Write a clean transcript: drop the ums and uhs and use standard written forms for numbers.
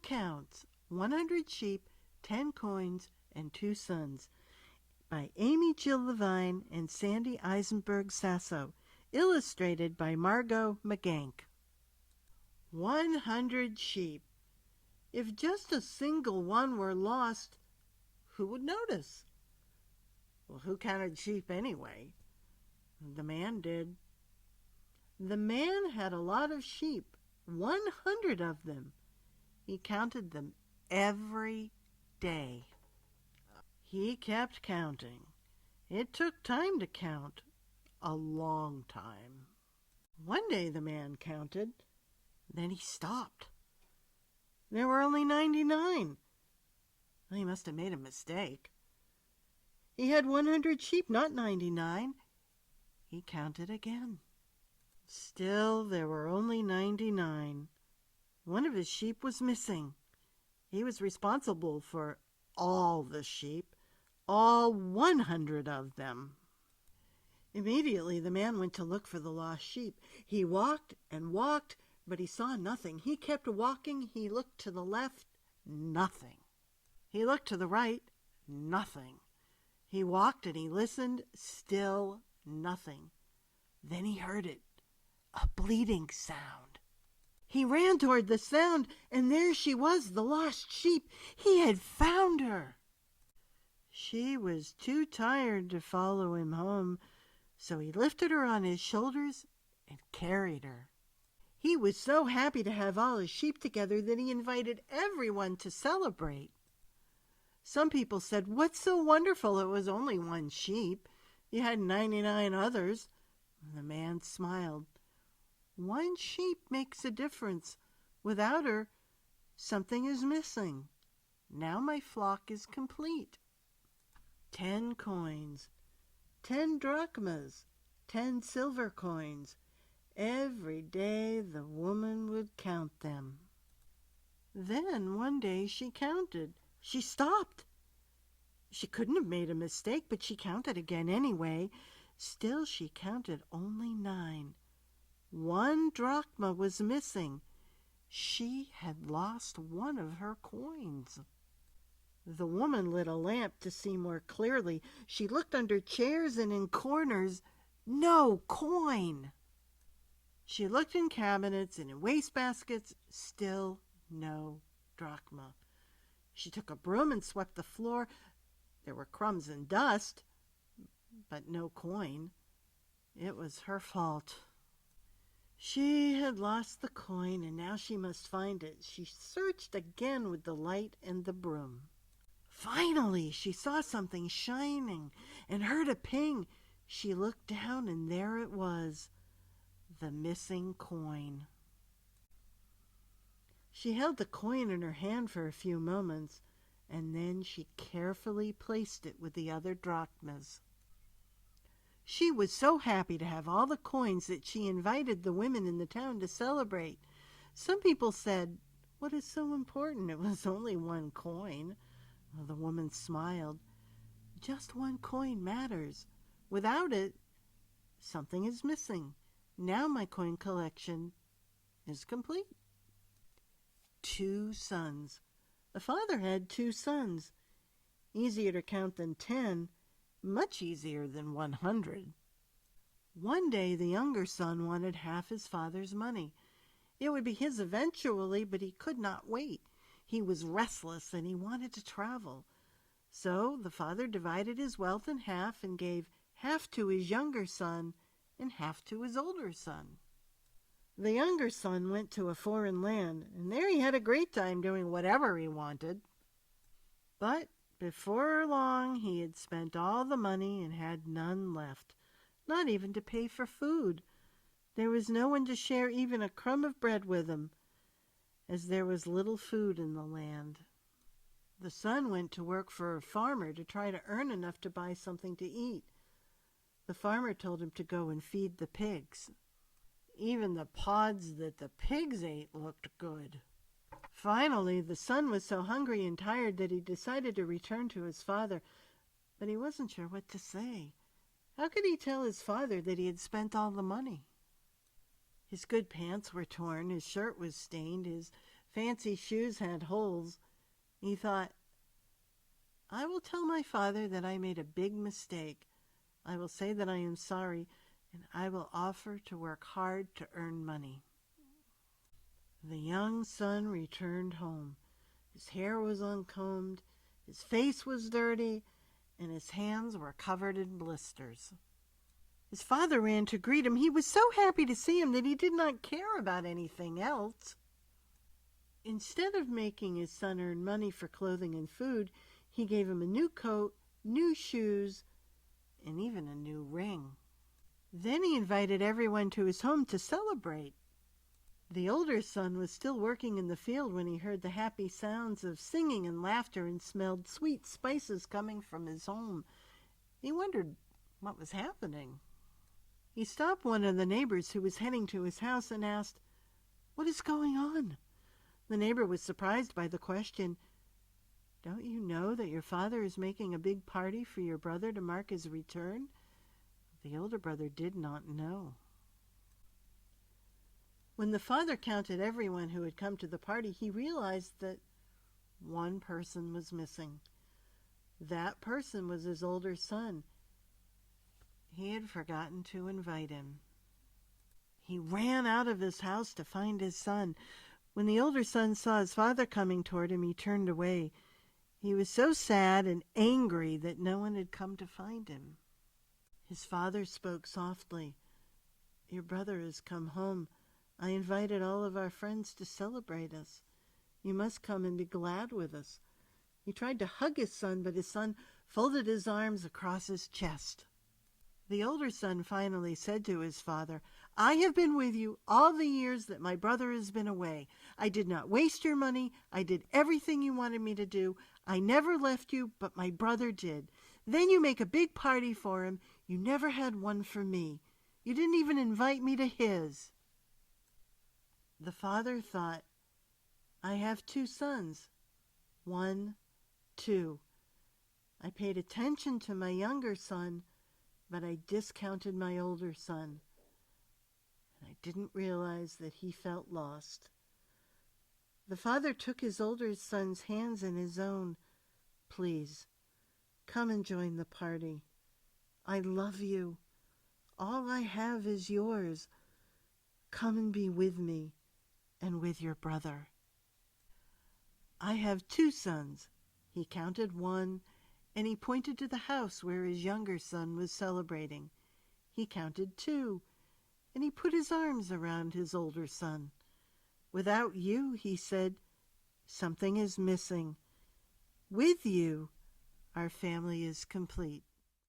Counts, 100 Sheep, 10 Coins, and 2 Sons by Amy Jill Levine and Sandy Eisenberg Sasso, illustrated by Margot McGank. 100 sheep. If just a single one were lost, who would notice? Well, who counted sheep anyway? The man did. The man had a lot of sheep, 100 of them. He counted them every day. He kept counting. It took time to count, a long time. One day the man counted, then he stopped. There were only 99. Well, he must have made a mistake. He had 100 sheep, not 99. He counted again. Still, there were only 99. One of his sheep was missing. He was responsible for all the sheep, all 100 of them. Immediately the man went to look for the lost sheep. He walked and walked, but he saw nothing. He kept walking. He looked to the left, nothing. He looked to the right, nothing. He walked and he listened, still nothing. Then he heard it, a bleating sound. He ran toward the sound, and there she was, the lost sheep. He had found her. She was too tired to follow him home, so he lifted her on his shoulders and carried her. He was so happy to have all his sheep together that he invited everyone to celebrate. Some people said, "What's so wonderful? It was only one sheep. You had 99 others." The man smiled. "One sheep makes a difference. Without her, something is missing. Now my flock is complete." 10 coins, 10 drachmas, 10 silver coins. Every day the woman would count them. Then one day she counted. She stopped. She couldn't have made a mistake, but she counted again anyway. Still she counted only 9. 1 drachma was missing. She had lost one of her coins. The woman lit a lamp to see more clearly. She looked under chairs and in corners. No coin. She looked in cabinets and in wastebaskets. Still no drachma. She took a broom and swept the floor. There were crumbs and dust, but no coin. It was her fault. She had lost the coin, and now she must find it. She searched again with the light and the broom. Finally, she saw something shining and heard a ping. She looked down, and there it was, the missing coin. She held the coin in her hand for a few moments, and then she carefully placed it with the other drachmas. She was so happy to have all the coins that she invited the women in the town to celebrate. Some people said, "What is so important? It was only 1 coin." Well, the woman smiled. "Just 1 coin matters. Without it, something is missing. Now my coin collection is complete." 2 sons. The father had 2 sons. Easier to count than 10, much easier than 100. One day the younger son wanted half his father's money. It would be his eventually, but he could not wait. He was restless and he wanted to travel. So the father divided his wealth in half and gave half to his younger son and half to his older son. The younger son went to a foreign land, and there he had a great time doing whatever he wanted. But before long he had spent all the money and had none left, not even to pay for food. There was no one to share even a crumb of bread with him, as there was little food in the land. The son went to work for a farmer to try to earn enough to buy something to eat. The farmer told him to go and feed the pigs. Even the pods that the pigs ate looked good. Finally, the son was so hungry and tired that he decided to return to his father, but he wasn't sure what to say. How could he tell his father that he had spent all the money? His good pants were torn, his shirt was stained, his fancy shoes had holes. He thought, I will tell my father that I made a big mistake. I will say that I am sorry, and I will offer to work hard to earn money. The young son returned home. His hair was uncombed, his face was dirty, and his hands were covered in blisters. His father ran to greet him. He was so happy to see him that he did not care about anything else. Instead of making his son earn money for clothing and food, he gave him a new coat, new shoes, and even a new ring. Then he invited everyone to his home to celebrate. The older son was still working in the field when he heard the happy sounds of singing and laughter and smelled sweet spices coming from his home. He wondered what was happening. He stopped one of the neighbors who was heading to his house and asked, "What is going on?" The neighbor was surprised by the question. "Don't you know that your father is making a big party for your brother to mark his return?" The older brother did not know. When the father counted everyone who had come to the party, he realized that one person was missing. That person was his older son. He had forgotten to invite him. He ran out of his house to find his son. When the older son saw his father coming toward him, he turned away. He was so sad and angry that no one had come to find him. His father spoke softly. "Your brother has come home. I invited all of our friends to celebrate us. You must come and be glad with us." He tried to hug his son, but his son folded his arms across his chest. The older son finally said to his father, "I have been with you all the years that my brother has been away. I did not waste your money. I did everything you wanted me to do. I never left you, but my brother did. Then you make a big party for him. You never had one for me. You didn't even invite me to his." The father thought, "I have two sons. 1, 2. I paid attention to my younger son, but I discounted my older son. And I didn't realize that he felt lost." The father took his older son's hands in his own. "Please, come and join the party. I love you. All I have is yours. Come and be with me and with your brother." "I have two sons." He counted 1, and he pointed to the house where his younger son was celebrating. He counted 2, and he put his arms around his older son. "Without you," he said, "something is missing. With you, our family is complete."